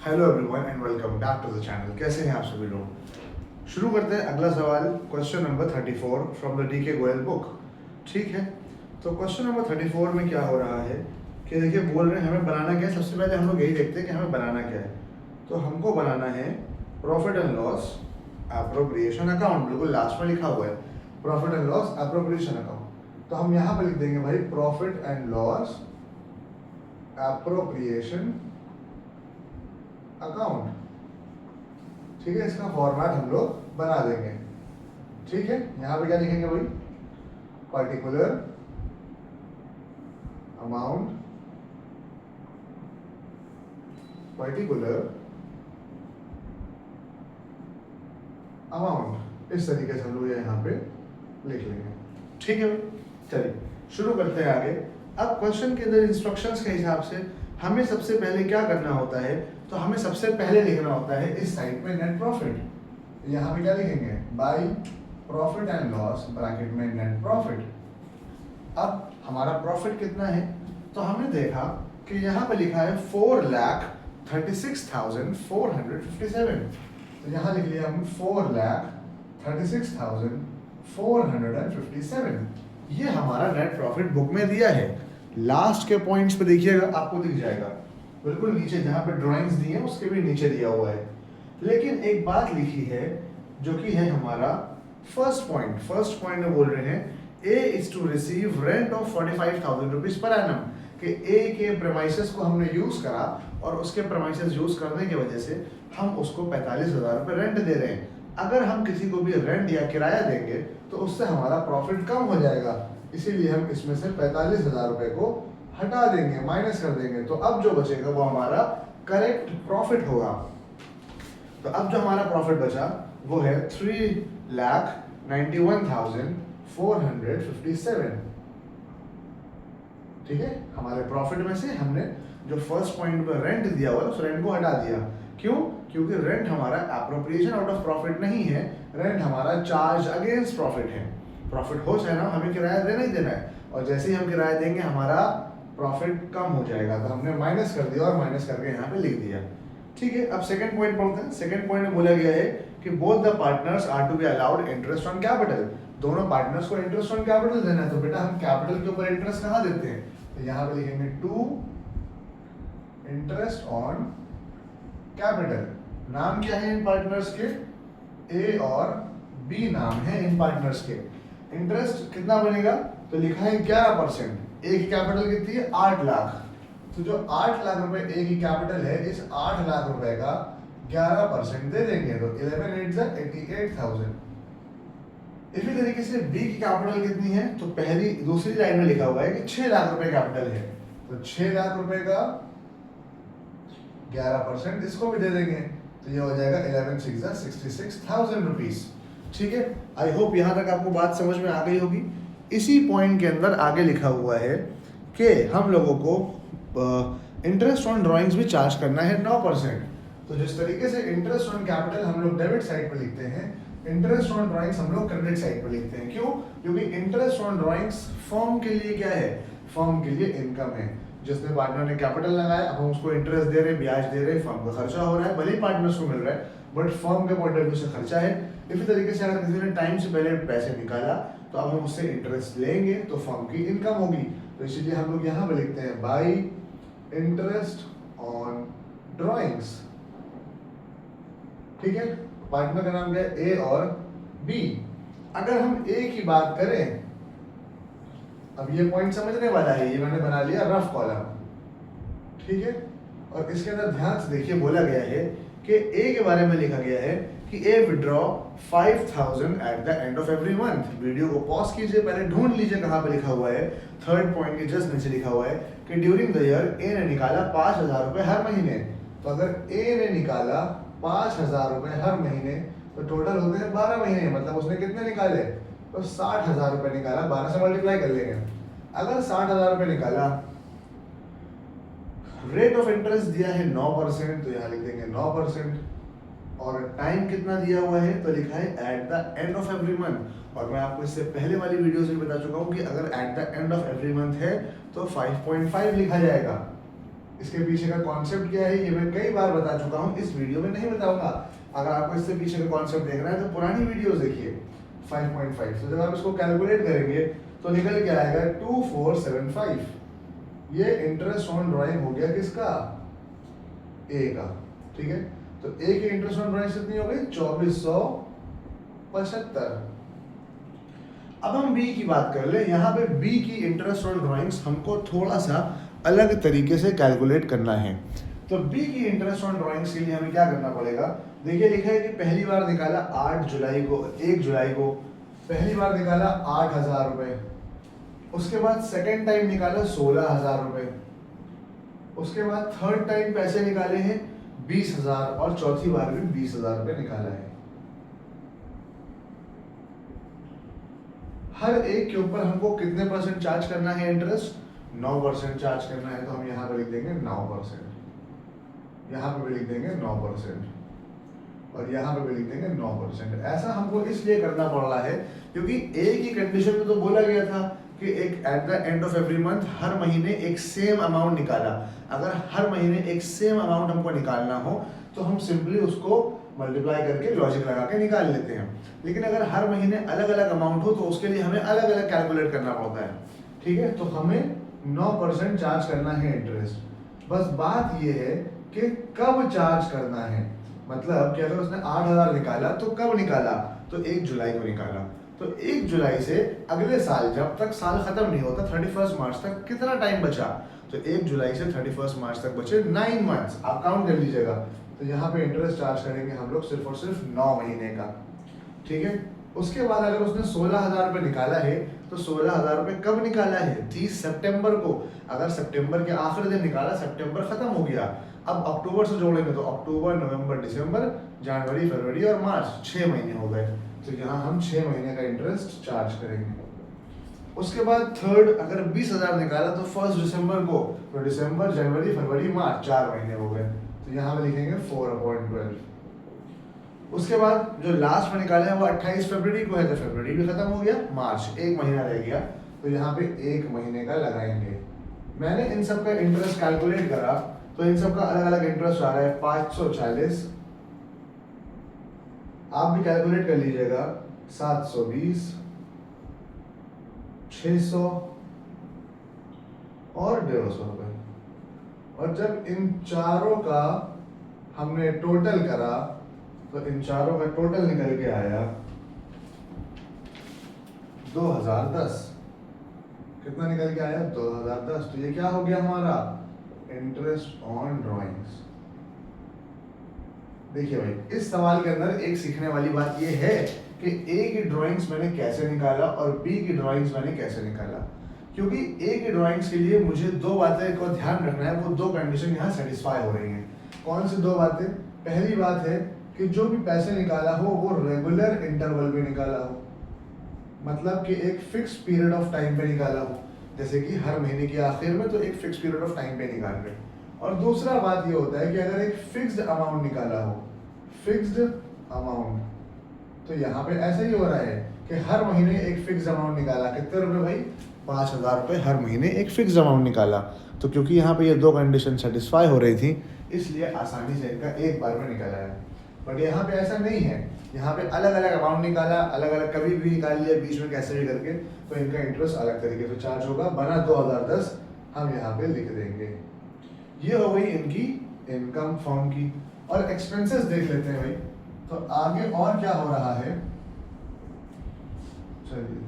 Hello everyone and welcome back to the channel. कैसे हैं आप सभी लोग। शुरू करते हैं अगला सवाल, question number 34 from the DK Goyal book. ठीक है, तो क्वेश्चन नंबर 34 में क्या हो रहा है कि देखिए, बोल रहे हैं हमें बनाना क्या है। सबसे पहले हम लोग यही देखते हैं कि हमें बनाना क्या है। तो हमको बनाना है profit and loss appropriation account. बिल्कुल लास्ट में लिखा हुआ है profit and loss appropriation account. तो हम यहाँ पर लिख देंगे भाई profit and loss appropriation account. ठीक है, इसका फॉर्मेट हम लोग बना देंगे। ठीक है, यहां पे क्या लिखेंगे भाई, पर्टिकुलर अमाउंट, इस तरीके से हम लोग यहाँ पे लिख लेंगे। ठीक है भाई, चलिए शुरू करते हैं आगे। अब क्वेश्चन के अंदर इंस्ट्रक्शंस के हिसाब से हमें सबसे पहले क्या करना होता है, तो हमें सबसे पहले लिखना होता है इस साइड पे नेट प्रॉफिट। यहाँ पे क्या लिखेंगे, by profit and loss bracket में नेट प्रॉफिट। अब हमारा प्रॉफिट कितना है, तो हमने देखा कि यहाँ पे लिखा है 4,36,457। तो यहाँ लिख लिया हम 4,36,457। ये हमारा नेट प्रॉफिट बुक में दिया है। लास्ट के पॉइंट्स पे देखिएगा, आपको दिख जाएगा बिल्कुल नीचे जहां पे ड्राइंग्स दी है उसके भी नीचे दिया हुआ है। लेकिन एक बात लिखी है जो कि है हमारा फर्स्ट पॉइंट में बोल रहे हैं A is to receive rent of 45,000 rupees per annum. कि ए के प्रेमाइसेस को हमने यूज करा और उसके प्रेमाइसेस यूज करने की वजह से हम उसको 45,000 रुपये रेंट दे रहे हैं। अगर हम किसी को भी रेंट या किराया देंगे तो उससे हमारा प्रॉफिट कम हो जाएगा, इसीलिए हम इसमें से 45,000 रुपये को हटा देंगे, माइनस कर देंगे। तो अब जो बचेगा वो हमारा करेक्ट प्रॉफिट होगा। तो अब जो हमारा प्रॉफिट बचा वो है 3,91,457। ठीक है, हमारे प्रॉफिट में से हमने जो फर्स्ट पॉइंट पर रेंट दिया हुआ है उस रेंट को हटा दिया। क्यों? क्योंकि रेंट हमारा एप्रोप्रिएशन आउट ऑफ प्रॉफिट नहीं है, रेंट हमारा चार्ज अगेंस्ट प्रॉफिट है। प्रॉफिट हो चाहे ना, हमें किराया देना ही देना है, और जैसे ही हम किराया देंगे हमारा प्रॉफिट कम हो जाएगा। तो हमने माइनस कर दिया और माइनस करके यहाँ पे लिख दिया। ठीक है, अब सेकंड पॉइंट पढ़ते हैं। सेकंड पॉइंट में बोला गया है कि both the partners are to be allowed interest on capital. दोनों पार्टनर्स को इंटरेस्ट ऑन कैपिटल देना है। तो बेटा हम कैपिटल के ऊपर इंटरेस्ट कहाँ देते हैं, तो यहाँ पे लिखेंगे टू इंटरेस्ट ऑन कैपिटल। नाम क्या है इन पार्टनर्स के, ए और बी नाम है इन पार्टनर्स के। इंटरेस्ट कितना बनेगा, तो लिखा है 11%। ए की कैपिटल कितनी है, 8 लाख। तो जो 8 लाख रुपए ए की कैपिटल है, इस 8 लाख रुपए का 11% दे देंगे, तो 11 8 88,000। इसी तरीके से बी की कैपिटल कितनी है, तो दूसरी लाइन में लिखा हुआ है कि 6 लाख रुपए कैपिटल है, तो 6 लाख रुपए का 11% इसको भी दे देंगे, तो ये हो जाएगा 11 6 66,000 रुपीज। ठीक है, आई होप यहाँ तक आपको बात समझ में आ गई होगी। इसी पॉइंट के अंदर आगे लिखा हुआ है कि हम लोगों को इंटरेस्ट ऑन ड्राइंग्स भी चार्ज करना है 9%। तो जिस तरीके से इंटरेस्ट ऑन कैपिटल हम लोग डेबिट साइड पर लिखते हैं, इंटरेस्ट ऑन ड्राइंग्स हम लोग क्रेडिट साइड पर लिखते हैं। क्यों? क्योंकि इंटरेस्ट ऑन ड्राइंग्स फर्म के लिए क्या है, फर्म के लिए इनकम है। जिसने पार्टनर ने कैपिटल लगाया, अब हम उसको इंटरेस्ट दे रहे हैं, ब्याज दे रहे हैं, फर्म का खर्चा हो रहा है, भले ही पार्टनर्स को मिल रहा है बट फर्म के पॉइंट ऑफ व्यू से खर्चा है। इसी तरीके से अगर किसी ने टाइम से पहले पैसे निकाला तो अब हम उससे इंटरेस्ट लेंगे तो फर्म की इनकम होगी। तो इसीलिए हम लोग यहाँ पे लिखते हैं बाय इंटरेस्ट ऑन ड्राइंग्स। ठीक है, पार्टनर का नाम क्या है, ए और बी। अगर हम ए की बात करें, अब ये पॉइंट समझने वाला है, ये मैंने बना लिया रफ कॉलम। ठीक है, और इसके अंदर ध्यान से देखिए, बोला गया है कि ए के बारे में लिखा गया है कि A withdraw 5,000 at the end of every month. Video को पॉज कीजिए, पहले ढूंढ लीजिए कहाँ पे लिखा हुआ है। थर्ड पॉइंट के जस्ट नीचे लिखा हुआ है कि ड्यूरिंग द ईयर ए ने निकाला 5,000 रुपए हर महीने। तो अगर ए ने निकाला 5,000 रुपए हर महीने, तो टोटल होते हैं 12 महीने, मतलब उसने कितने निकाले, तो 60,000 रुपए निकाला। 12 से मल्टीप्लाई कर लेंगे। अगर 60,000 रुपए निकाला, रेट ऑफ इंटरेस्ट दिया है 9%, तो यहाँ लिख देंगे 9%। और टाइम कितना दिया हुआ है, तो लिखा है eight the end of every month. और मैं आपको इससे पहले वाली वीडियो से भी बता चुका हूँ कि अगर eight the end of every month है तो 5.5 लिखा जाएगा। इसके पीछे का कॉन्सेप्ट क्या है ये मैं कई बार बता चुका हूँ, इस वीडियो में नहीं बताऊंगा। अगर आपको इससे पीछे का कॉन्सेप्ट देखना है तो पुरानी वीडियोस देखिए। 5.5 तो जब आप इसको कैलकुलेट करेंगे तो निकल के आएगा 2475। ये इंटरेस्ट ऑन ड्राइंग हो गया किसका, ए का, ठीक है। तो ए की इंटरेस्ट ऑन ड्राइंग कितनी हो गई 2475। अब हम बी की बात कर ले। यहाँ पे बी की इंटरेस्ट ऑन ड्राइंग्स हमको थोड़ा सा अलग तरीके से कैलकुलेट करना है। तो बी की इंटरेस्ट ऑन ड्राइंग्स के लिए हमें क्या करना पड़ेगा, देखिए लिखा है कि पहली बार निकाला 1 जुलाई को पहली बार निकाला 8,000 रुपए, उसके बाद सेकेंड टाइम निकाला 16,000 रुपए, उसके बाद थर्ड टाइम पैसे निकाले हैं 20,000 और चौथी बार भी 20,000 रुपए निकाला है। हर एक के ऊपर हमको कितने परसेंट चार्ज करना है इंटरेस्ट, 9% चार्ज करना है। तो हम यहाँ पे लिख देंगे 9%, यहाँ पे भी लिख देंगे 9% और यहाँ पे भी लिख देंगे 9%। ऐसा हमको इसलिए करना पड़ रहा है क्योंकि ए की कंडीशन में तो बोला गया था कि एक at the end of every month हर महीने एक सेम अमाउंट निकाला। अगर हर महीने एक सेम अमाउंट हमको निकालना हो तो हम सिंपली उसको मल्टीप्लाई करके लॉजिक लगा के निकाल लेते हैं। लेकिन अगर हर महीने अलग अलग अमाउंट हो तो उसके लिए हमें अलग अलग कैलकुलेट करना पड़ता है, ठीक है। तो हमें 9% चार्ज करना है इंटरेस्ट। बस बात ये है कि कब चार्ज करना है, मतलब कि अगर उसने 8,000 निकाला तो कब निकाला, तो 1 जुलाई को निकाला। तो 1 जुलाई से अगले साल जब तक साल खत्म नहीं होता 31 मार्च तक कितना टाइम बचा, तो 1 जुलाई से 31 मार्च तक बचे 9 मंथ्स। आप काउंट कर लीजिएगा। तो यहाँ पे इंटरेस्ट चार्ज करेंगे हम लोग सिर्फ और सिर्फ 9 महीने का, ठीक है। उसके बाद अगर उसने 16,000 रुपये निकाला है तो 16,000 रुपये कब निकाला है, 30 सितंबर को। अगर सितंबर के आखिरी दिन निकाला, सितंबर खत्म हो गया, अब अक्टूबर से जोड़ेंगे तो अक्टूबर, नवंबर, दिसंबर, जनवरी, फरवरी और मार्च, 6 महीने हो गए। तो यहाँ हम 6 महीने का इंटरेस्ट चार्ज करेंगे। उसके बाद थर्ड अगर 20,000 निकाला तो 1 दिसंबर को, तो दिसंबर, जनवरी, फरवरी, मार्च, 4 महीने हो गए। तो यहाँ पे लिखेंगे 4/12। उसके बाद जो लास्ट में निकाले हैं वो 28 फरवरी को है, तो फरवरी भी खत्म हो गया, मार्च 1 महीना रह गया, तो यहाँ पे 1 महीने का लगाएंगे। मैंने इन सब का इंटरेस्ट कैलकुलेट करा तो इन सब का अलग अलग इंटरेस्ट आ रहा है 540। आप भी कैलकुलेट कर लीजिएगा, 720, 600 और 150 रुपए। और जब इन चारों का हमने टोटल करा तो इन चारों का टोटल निकल के आया 2010। कितना निकल के आया, 2010। तो ये क्या हो गया हमारा इंटरेस्ट ऑन ड्राइंग्स। देखिए भाई, इस सवाल के अंदर एक सीखने वाली बात ये है कि ए की ड्राइंग्स मैंने कैसे निकाला और बी की ड्राइंग्स मैंने कैसे निकाला। क्योंकि ए की ड्राइंग्स के लिए मुझे 2 बातें को ध्यान रखना है, वो 2 कंडीशन यहाँ सेटिस्फाई हो रही हैं। कौन सी 2 बातें, पहली बात है कि जो भी पैसे निकाला हो वो रेगुलर इंटरवल पे निकाला हो, मतलब कि एक फिक्स पीरियड ऑफ टाइम पे निकाला हो, जैसे कि हर महीने के आखिर में तो एक फिक्स पीरियड ऑफ टाइम पे निकाल रहे। और दूसरा बात ये होता है कि अगर एक फिक्स्ड अमाउंट निकाला हो, फिक्स्ड अमाउंट, तो यहाँ पे ऐसा ही हो रहा है कि हर महीने एक फिक्स अमाउंट निकाला। कितने रुपए भाई, 5,000 रुपये हर महीने एक फिक्स अमाउंट निकाला। तो क्योंकि यहाँ पे ये 2 कंडीशन सेटिस्फाई हो रही थी इसलिए आसानी से इनका एक बार में निकाला है। बट यहाँ पे ऐसा नहीं है, यहाँ पे अलग अलग अमाउंट निकाला, अलग अलग कभी भी निकाल लिया बीच में कैसे भी करके, तो इनका इंटरेस्ट अलग तरीके से चार्ज होगा। बना 2010 हम यहाँ पे लिख देंगे। ये हो गई इनकी इनकम फॉर्म की। और एक्सपेंसेस देख लेते हैं भाई, तो आगे और क्या हो रहा है। चलिए,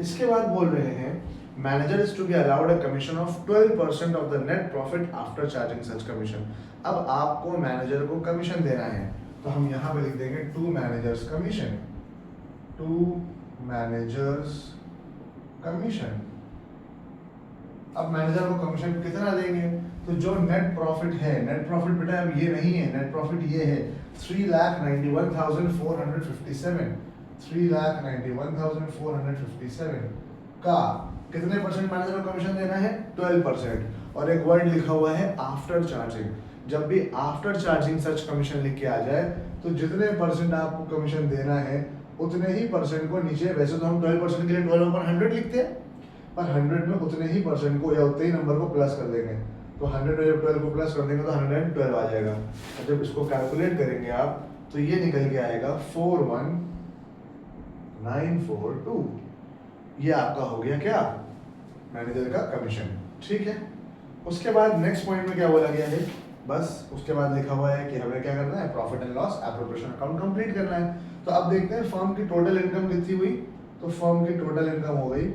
इसके बाद बोल रहे हैं manager is to be allowed a commission of 12% of the net profit after charging such commission. अब आपको मैनेजर को कमीशन देना है तो हम यहाँ पे लिख देंगे to manager's commission, to manager's commission. अब मैनेजर को कमीशन कितना देंगे, तो जो नेट प्रॉफिट है, नेट प्रॉफिट बेटा अब ये नहीं है, नेट प्रॉफिट ये है 3,91,457, 3,91,457 का कितने परसेंट मैनेजर को कमीशन देना है, 12%। और एक वर्ड लिखा हुआ है आफ्टर चार्जिंग। जब भी आफ्टर चार्जिंग सच कमीशन लिख के आ जाए तो जितने परसेंट आपको कमीशन देना है उतने ही परसेंट को नीचे, वैसे तो हम 12% के लिए 12/100 लिखते हैं, पर 100 में उतने ही परसेंट को या उतने ही नंबर को प्लस कर देंगे। तो 100 में जब 12 को प्लस कर देंगे तो 112 आ जाएगा। और जब इसको कैलकुलेट करेंगे आप तो ये निकल के आएगा 41942। ये आपका हो गया क्या, मैनेजर का कमीशन। ठीक है, उसके बाद नेक्स्ट पॉइंट में क्या बोला गया है, बस उसके बाद लिखा हुआ है कि हमें क्या करना है, profit and loss appropriation account complete करना है। तो अब देखते हैं फर्म की टोटल इनकम कितनी हुई। तो फर्म की टोटल इनकम हो गई,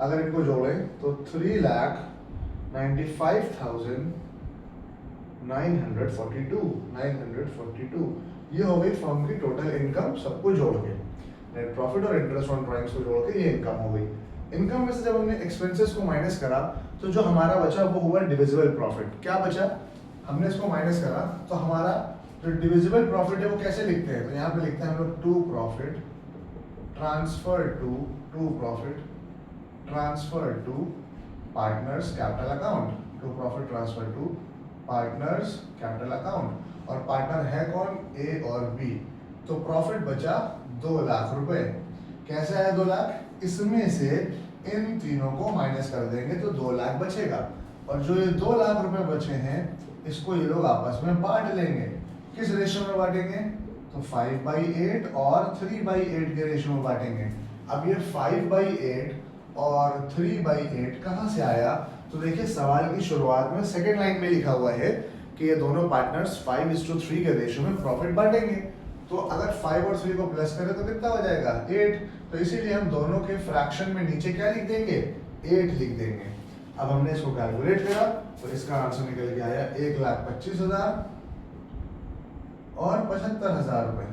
अगर इनको जोड़ें तो 3,95,942 ये हो गई फर्म की टोटल इनकम, सबको जोड़ के नेट प्रॉफिट और इंटरेस्ट ऑन ड्राइंग्स को जोड़ के ये इनकम हो गई। इनकम में से जब हमने एक्सपेंसेस को माइनस करा तो जो हमारा बचा वो हुआ डिविजिबल प्रॉफिट। क्या बचा, हमने इसको माइनस करा तो हमारा जो डिविजिबल प्रॉफिट है वो कैसे लिखते हैं, तो यहाँ पे लिखते हैं हम लोग to profit transfer to partners capital account, to profit transfer to partners capital account. और पार्टनर है कौन, ए और बी। तो प्रॉफिट बचा 2 लाख रुपए। कैसे आया 2 लाख, इसमें से इन तीनों को माइनस कर देंगे तो 2 लाख बचेगा। और जो ये 2 लाख रुपए बचे हैं इसको ये लोग आपस में बांट लेंगे। किस रेशियो में बांटेंगे, तो 5/8 और 3/8 के रेशियो में बांटेंगे। अब ये 5/8 और 3/8 कहाँ से आया, तो देखिए सवाल की शुरुआत में सेकेंड लाइन में लिखा हुआ है कि ये दोनों पार्टनर्स 5:3 के रेशियो में प्रॉफिट बांटेंगे। तो अगर 5 और 3 को प्लस करें तो कितना हो जाएगा, 8। तो इसीलिए हम दोनों के फ्रैक्शन में नीचे क्या लिख देंगे, 8 लिख देंगे। अब हमने इसको कैलकुलेट करा तो इसका आंसर निकल के आया 1,25,000 और 75,000 रुपए।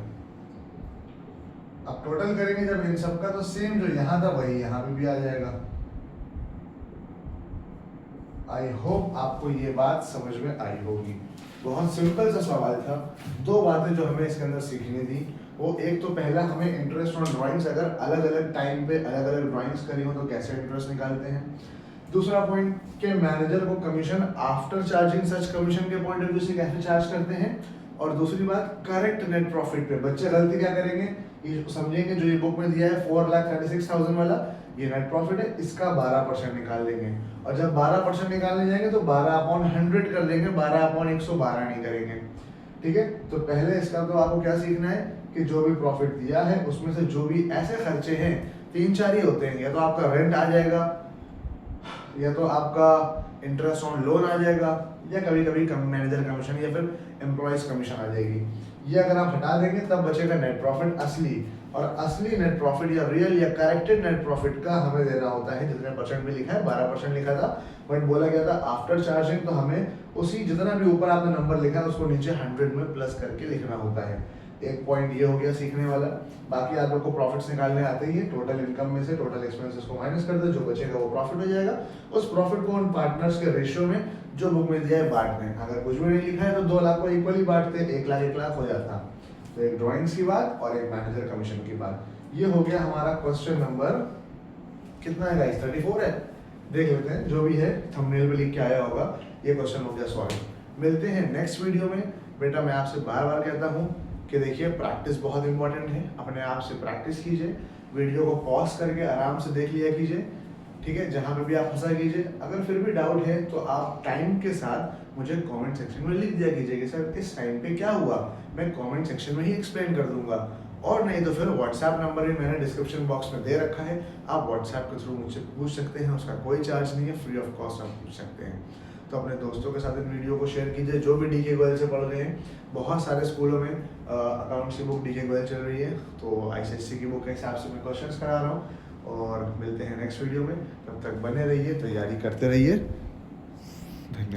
अब टोटल करेंगे जब इन सब का तो सेम जो यहाँ था वही यहाँ पे भी आ जाएगा। आई होप आपको ये बात समझ में आई होगी। बहुत सिंपल सा सवाल था। 2 बातें जो हमें इसके अंदर सीखनी थी, वो एक तो पहला हमें इंटरेस्ट ऑन ड्राइंग्स अगर अलग अलग टाइम पे अलग अलग ड्राइंग्स करी हो तो कैसे इंटरेस्ट निकालते हैं। दूसरा पॉइंट के मैनेजर को commission after charging such commission के पॉइंट ऑफ व्यू से कैसे चार्ज करते हैं। और दूसरी बात करेक्ट नेट प्रॉफिट पे बच्चे गलती क्या करेंगे, ये समझेंगे जो ये बुक में दिया है 4,36,000 वाला ये नेट प्रॉफिट है, इसका 12% निकाल लेंगे। और जब 12% निकालने जाएंगे तो 12/100 कर लेंगे, 12/112 नहीं करेंगे। ठीक है, तो पहले इसका तो आपको क्या सीखना है कि जो भी प्रॉफिट दिया है उसमें से जो भी ऐसे खर्चे हैं 3-4 ही होते हैं, या तो आपका रेंट आ जाएगा, या तो आपका इंटरेस्ट ऑन लोन आ जाएगा, या कभी कभी मैनेजर कमीशन या फिर एम्प्लॉयज कमीशन आ जाएगी। ये अगर आप हटा देंगे तब बचेगा नेट प्रॉफिट असली। और असली नेट प्रॉफिट या रियल या करेक्टेड नेट प्रॉफिट का हमें देना होता है जितने परसेंट में लिखा है, 12% लिखा था, बट बोला गया था आफ्टर चार्जिंग, तो हमें उसी जितना भी ऊपर आपने नंबर लिखा है उसको नीचे 100 में प्लस करके लिखना होता है। एक पॉइंट ये हो गया सीखने वाला। बाकी आप लोग को प्रॉफिट्स निकालने आते ही है, टोटल इनकम में से टोटल एक्सपेंसेस को माइनस कर दो, जो बचेगा वो प्रॉफिट हो जाएगा। उस प्रॉफिट को उन पार्टनर्स के रेशियो में जो बुक में दिया है बांटते हैं। अगर कुछ भी नहीं लिखा है तो 2 लाख को इक्वली बांटते हैं, 1 लाख 1 लाख हो जाता। तो एक ड्राइंग्स की बात और एक मैनेजर कमीशन की बात। ये हो गया हमारा क्वेश्चन नंबर कितना है गाइस, 34 है। देख लेते हैं जो भी है थंबनेल पे लिख के आया होगा। ये क्वेश्चन हो गया सॉल्व। मिलते हैं नेक्स्ट वीडियो में। बेटा मैं आपसे बार बार कहता हूँ कि देखिए प्रैक्टिस बहुत इंपॉर्टेंट है, अपने आप से प्रैक्टिस कीजिए, वीडियो को पॉज करके आराम से देख लिया कीजिए। ठीक है, जहाँ पे भी आप फंसा कीजिए। अगर फिर भी डाउट है तो आप टाइम के साथ मुझे कमेंट सेक्शन में लिख दिया कीजिए कि सर इस टाइम पे क्या हुआ, मैं कमेंट सेक्शन में ही एक्सप्लेन कर दूंगा। और नहीं तो फिर व्हाट्सएप नंबर भी मैंने डिस्क्रिप्शन बॉक्स में दे रखा है, आप व्हाट्सएप के थ्रू मुझसे पूछ सकते हैं, उसका कोई चार्ज नहीं है, फ्री ऑफ कॉस्ट आप पूछ सकते हैं। तो अपने दोस्तों के साथ इन वीडियो को शेयर कीजिए जो भी डीके गोयल से पढ़ रहे हैं। बहुत सारे स्कूलों में अकाउंट्स की बुक डीके गोयल चल रही है, तो आईसीएससी की बुक के हिसाब से मैं क्वेश्चंस करा रहा हूँ। और मिलते हैं नेक्स्ट वीडियो में, तब तक बने रहिए, तैयारी करते रहिए। धन्यवाद।